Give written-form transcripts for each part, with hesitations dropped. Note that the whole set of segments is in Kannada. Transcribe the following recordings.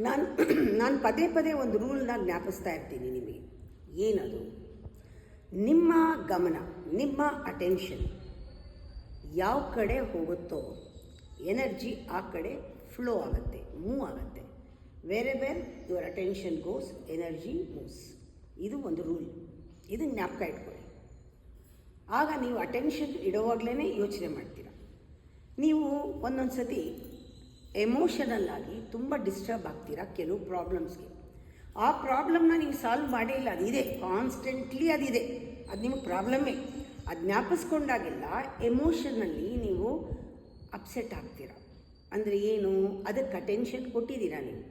ನಾನು ನಾನು ಪದೇ ಪದೇ ಒಂದು ರೂಲ್ನ ಜ್ಞಾಪಿಸ್ತಾ ಇರ್ತೀನಿ ನಿಮಗೆ. ಏನದು? ನಿಮ್ಮ ಗಮನ, ನಿಮ್ಮ ಅಟೆನ್ಷನ್ ಯಾವ ಕಡೆ ಹೋಗುತ್ತೋ ಎನರ್ಜಿ ಆ ಕಡೆ ಫ್ಲೋ ಆಗುತ್ತೆ, ಮೂವ್ ಆಗುತ್ತೆ. Where your attention goes, energy moves. ಇದು ಒಂದು ರೂಲ್. ಇದು ಜ್ಞಾಪಕ ಇಟ್ಕೊಳ್ಳಿ. ಆಗ ನೀವು ಅಟೆನ್ಷನ್ ಇಡುವಾಗಲೇ ಯೋಚನೆ ಮಾಡ್ತೀರ. ನೀವು ಒಂದೊಂದು ಸತಿ ಎಮೋಷನಲ್ ಆಗಿ ತುಂಬ ಡಿಸ್ಟರ್ಬ್ ಆಗ್ತೀರಾ ಕೆಲವು ಪ್ರಾಬ್ಲಮ್ಸ್ಗೆ. ಆ ಪ್ರಾಬ್ಲಮ್ನ ನೀವು ಸಾಲ್ವ್ ಮಾಡೇ ಇಲ್ಲ, ಅದಿದೆ, ಕಾನ್ಸ್ಟೆಂಟ್ಲಿ ಅದಿದೆ, ಅದು ನಿಮಗೆ ಪ್ರಾಬ್ಲಮ್ಮೇ. ಅದು ಜ್ಞಾಪಿಸ್ಕೊಂಡಾಗೆಲ್ಲ ಎಮೋಷನಲ್ಲಿ ನೀವು ಅಪ್ಸೆಟ್ ಆಗ್ತೀರ. ಅಂದರೆ ಏನು? ಅದಕ್ಕೆ ಅಟೆನ್ಷನ್ ಕೊಟ್ಟಿದ್ದೀರಾ ನೀವು,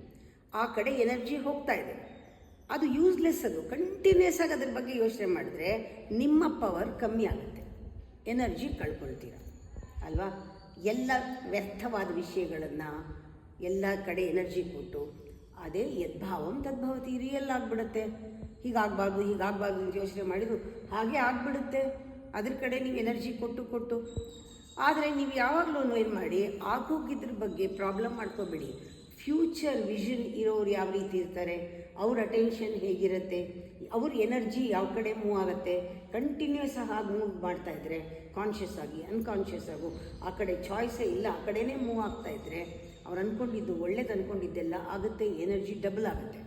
ಆ ಕಡೆ ಎನರ್ಜಿ ಹೋಗ್ತಾ ಇದೆ, ಅದು ಯೂಸ್ಲೆಸ್. ಅದು ಕಂಟಿನ್ಯೂಸ್ ಆಗಿ ಅದ್ರ ಬಗ್ಗೆ ಯೋಚನೆ ಮಾಡಿದ್ರೆ ನಿಮ್ಮ ಪವರ್ ಕಮ್ಮಿ ಆಗುತ್ತೆ, ಎನರ್ಜಿ ಕಳ್ಕೊಳ್ತೀರ ಅಲ್ವಾ? ಎಲ್ಲ ವ್ಯರ್ಥವಾದ ವಿಷಯಗಳನ್ನು ಎಲ್ಲ ಕಡೆ ಎನರ್ಜಿ ಕೊಟ್ಟು ಅದೇ ಯದ್ಭಾವಂ ತದ್ಭವತಿ, ರಿಯಲ್ ಆಗಿಬಿಡುತ್ತೆ. ಹೀಗಾಗಬಾರ್ದು ಅಂತ ಯೋಚನೆ ಮಾಡಿದ್ರು ಹಾಗೆ ಆಗಿಬಿಡುತ್ತೆ. ಅದ್ರ ಕಡೆ ನೀವು ಎನರ್ಜಿ ಕೊಟ್ಟು ಆದರೆ ನೀವು ಯಾವಾಗಲೂ ಏನು ಮಾಡಿ, ಆಗೋಗಿದ್ರ ಬಗ್ಗೆ ಪ್ರಾಬ್ಲಮ್ ಮಾಡ್ಕೋಬೇಡಿ. ಫ್ಯೂಚರ್ ವಿಷನ್ ಇರೋರು ಯಾವ ರೀತಿ ಇರ್ತಾರೆ, ಅವ್ರ ಅಟೆನ್ಷನ್ ಹೇಗಿರುತ್ತೆ, ಅವ್ರ ಎನರ್ಜಿ ಯಾವ ಕಡೆ ಮೂವ್ ಆಗುತ್ತೆ, ಕಂಟಿನ್ಯೂಸ್ ಆಗಿ ಮೂವ್ ಮಾಡ್ತಾಯಿದ್ರೆ ಕಾನ್ಷಿಯಸ್ ಆಗಿ ಅನ್ಕಾನ್ಷಿಯಸ್ ಆಗು ಆ ಕಡೆ ಚಾಯ್ಸೇ ಇಲ್ಲ, ಆ ಕಡೆನೇ ಮೂವ್ ಆಗ್ತಾಯಿದ್ರೆ ಅವ್ರು ಅಂದ್ಕೊಂಡಿದ್ದು ಒಳ್ಳೇದು ಅಂದ್ಕೊಂಡಿದ್ದೆಲ್ಲ ಆಗುತ್ತೆ, ಎನರ್ಜಿ ಡಬಲ್ ಆಗುತ್ತೆ.